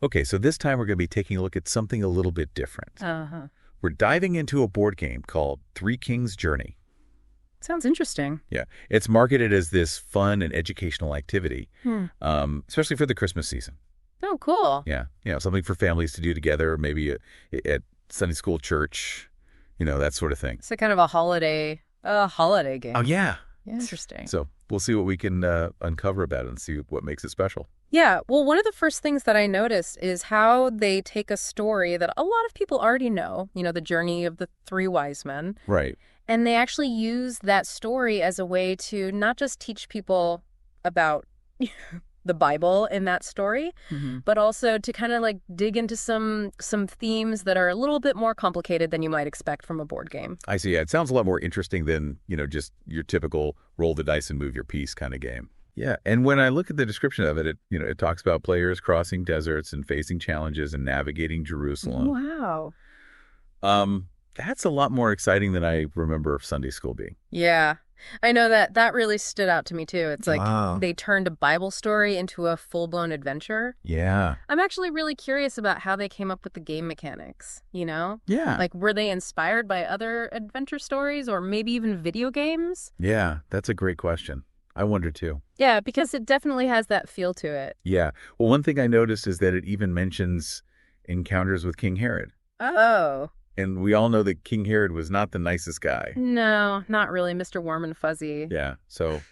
Okay, so this time we're going to be taking a look at something a little bit different. Uh-huh. We're diving into a board game called Three Kings Journey. Sounds interesting. Yeah, it's marketed as this fun and educational activity, Hmm. especially for the Christmas season. Oh, cool. Yeah, something for families to do together, maybe at Sunday school, church, that sort of thing. So kind of a holiday Oh, game. yeah. Yeah, interesting. So we'll see what we can uncover about it and see what makes it special. Yeah, well, one of the first things that I noticed is how they take a story that a lot of people already know, the journey of the three wise men, Right. and they actually use that story as a way to not just teach people about the Bible in that story, Hmm. but also to kind of like dig into some themes that are a little bit more complicated than you might expect from a board game. I see. Yeah, it sounds a lot more interesting than, just your typical roll the dice and move your piece kind of game. Yeah, and when I look at the description of it, it talks about players crossing deserts and facing challenges and navigating Jerusalem. Wow. That's a lot more exciting than I remember Sunday school being. Yeah. I know that really stood out to me too. It's like Wow. they turned a Bible story into a full-blown adventure. Yeah. I'm actually really curious about how they came up with the game mechanics. Yeah. Like, were they inspired by other adventure stories or maybe even video games? Yeah, that's a great question. I wonder too. Yeah, because it definitely has that feel to it. Yeah. Well, one thing I noticed is that it even mentions encounters with King Herod. Oh. And we all know that King Herod was not the nicest guy. No, not really, Mr. Warm and Fuzzy. Yeah. So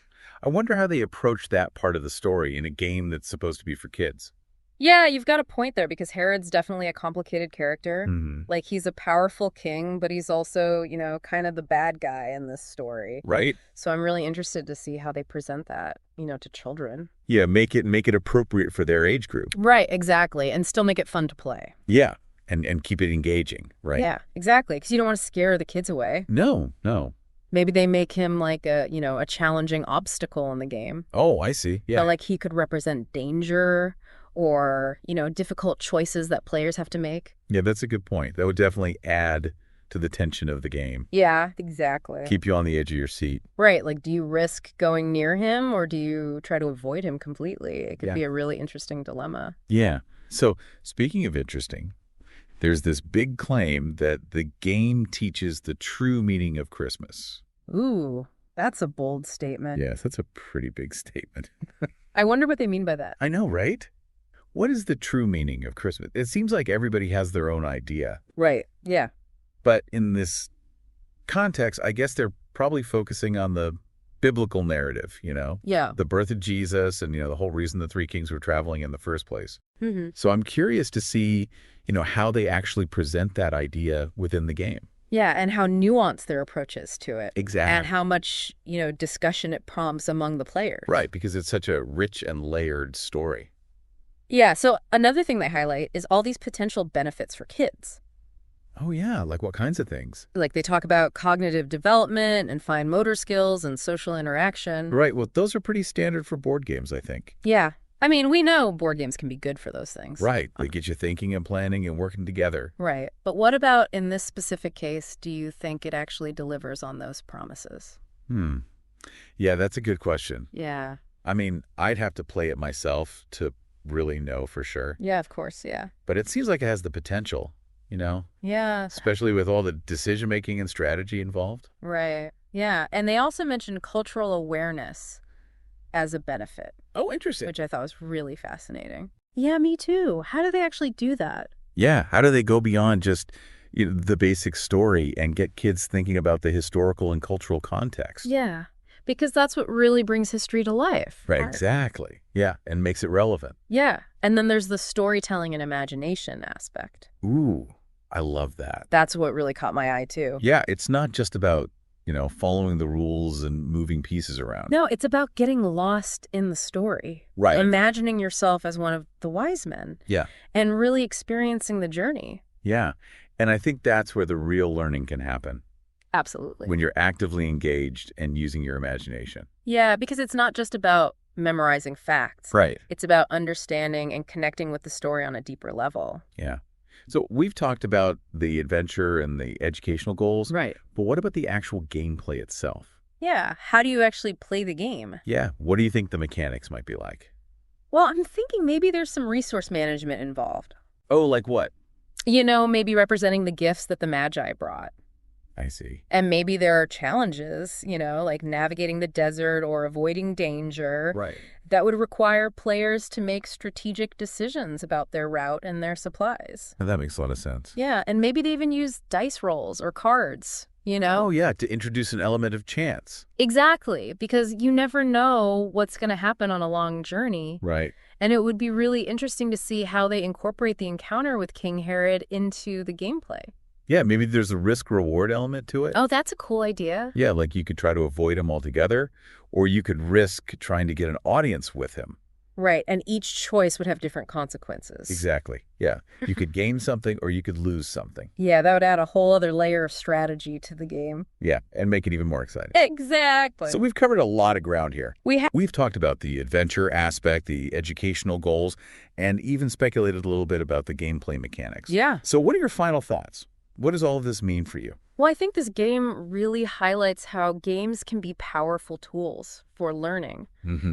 I wonder how they approach that part of the story in a game that's supposed to be for kids. Yeah, you've got a point there because Herod's definitely a complicated character. Hmm. Like, he's a powerful king, but he's also, kind of the bad guy in this story. Right? So I'm really interested to see how they present that, to children. Yeah, make it appropriate for their age group. Right, exactly. And still make it fun to play. Yeah. And keep it engaging, right? Yeah, exactly. Because you don't want to scare the kids away. No, no. Maybe they make him like a challenging obstacle in the game. Oh, I see. Yeah. So like he could represent danger or, difficult choices that players have to make. Yeah, that's a good point. That would definitely add to the tension of the game. Yeah, exactly. Keep you on the edge of your seat. Right. Like, do you risk going near him or do you try to avoid him completely? It could Yeah. be a really interesting dilemma. Yeah. So, speaking of interesting, there's this big claim that the game teaches the true meaning of Christmas. Ooh, that's a bold statement. Yes, that's a pretty big statement. I wonder what they mean by that. I know, right? What is the true meaning of Christmas? It seems like everybody has their own idea. Right. Yeah. But in this context, I guess they're probably focusing on the biblical narrative, Yeah. the birth of Jesus and, the whole reason the three kings were traveling in the first place. Mm-hmm. So I'm curious to see, how they actually present that idea within the game. Yeah, and how nuanced their approach is to it. Exactly. And how much, discussion it prompts among the players. Right, because it's such a rich and layered story. Yeah, so another thing they highlight is all these potential benefits for kids. Oh, yeah. Like what kinds of things? Like they talk about cognitive development and fine motor skills and social interaction. Right. Well, those are pretty standard for board games, I think. Yeah. I mean, we know board games can be good for those things. Right. They get you thinking and planning and working together. Right. But what about in this specific case, do you think it actually delivers on those promises? Yeah, that's a good question. Yeah. I mean, I'd have to play it myself to really know for sure. Yeah, of course. Yeah. But it seems like it has the potential, Yeah. especially with all the decision-making and strategy involved. Right. Yeah. And they also mentioned cultural awareness as a benefit, Oh, interesting. which I thought was really fascinating. Yeah, me too. How do they actually do that? Yeah. How do they go beyond just the basic story and get kids thinking about the historical and cultural context? Yeah. Because that's what really brings history to life. Right. Art. Exactly. Yeah. And makes it relevant. Yeah. And then there's the storytelling and imagination aspect. Ooh, I love that. That's what really caught my eye, too. Yeah. It's not just about, following the rules and moving pieces around. No, it's about getting lost in the story. Right. Imagining yourself as one of the wise men. Yeah. And really experiencing the journey. Yeah. And I think that's where the real learning can happen. Absolutely. When you're actively engaged and using your imagination. Yeah, because it's not just about memorizing facts. Right. It's about understanding and connecting with the story on a deeper level. Yeah. So we've talked about the adventure and the educational goals. Right. But what about the actual gameplay itself? Yeah. How do you actually play the game? Yeah. What do you think the mechanics might be like? Well, I'm thinking maybe there's some resource management involved. Oh, like what? Maybe representing the gifts that the Magi brought. I see. And maybe there are challenges, like navigating the desert or avoiding danger, Right. that would require players to make strategic decisions about their route and their supplies. That makes a lot of sense. Yeah, and maybe they even use dice rolls or cards. Oh, yeah, to introduce an element of chance. Exactly, because you never know what's going to happen on a long journey. Right. And it would be really interesting to see how they incorporate the encounter with King Herod into the gameplay. Yeah, maybe there's a risk-reward element to it. Oh, that's a cool idea. Yeah, like you could try to avoid him altogether, or you could risk trying to get an audience with him. Right, and each choice would have different consequences. Exactly. Yeah. You could gain something or you could lose something. Yeah, that would add a whole other layer of strategy to the game. Yeah, and make it even more exciting. Exactly. So we've covered a lot of ground here. We We've talked about the adventure aspect, the educational goals, and even speculated a little bit about the gameplay mechanics. Yeah. So what are your final thoughts? What does all of this mean for you? Well, I think this game really highlights how games can be powerful tools for learning,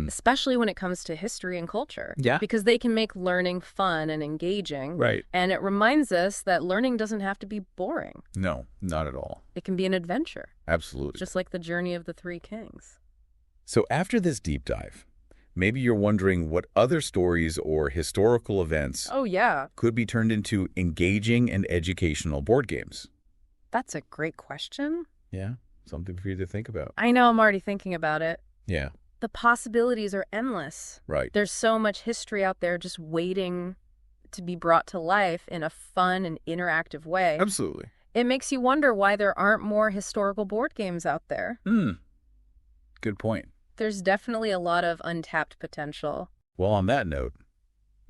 especially when it comes to history and culture. Yeah. Because they can make learning fun and engaging. Right. And it reminds us that learning doesn't have to be boring. No, not at all. It can be an adventure, Absolutely. just like the journey of the Three Kings. So after this deep dive, maybe you're wondering what other stories or historical events Oh, yeah. could be turned into engaging and educational board games. That's a great question. Yeah, something for you to think about. I know I'm already thinking about it. Yeah, The possibilities are endless. right. There's so much history out there just waiting to be brought to life in a fun and interactive way. Absolutely. It makes you wonder why there aren't more historical board games out there. Good point. There's definitely a lot of untapped potential. Well, on that note,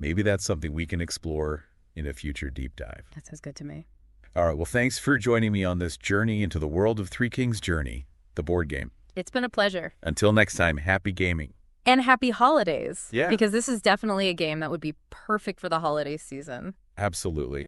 maybe that's something we can explore in a future deep dive. That sounds good to me. All right, well, thanks for joining me on this journey into the world of Three Kings Journey, the board game. It's been a pleasure. Until next time, happy gaming. And happy holidays. Yeah. Because this is definitely a game that would be perfect for the holiday season. Absolutely.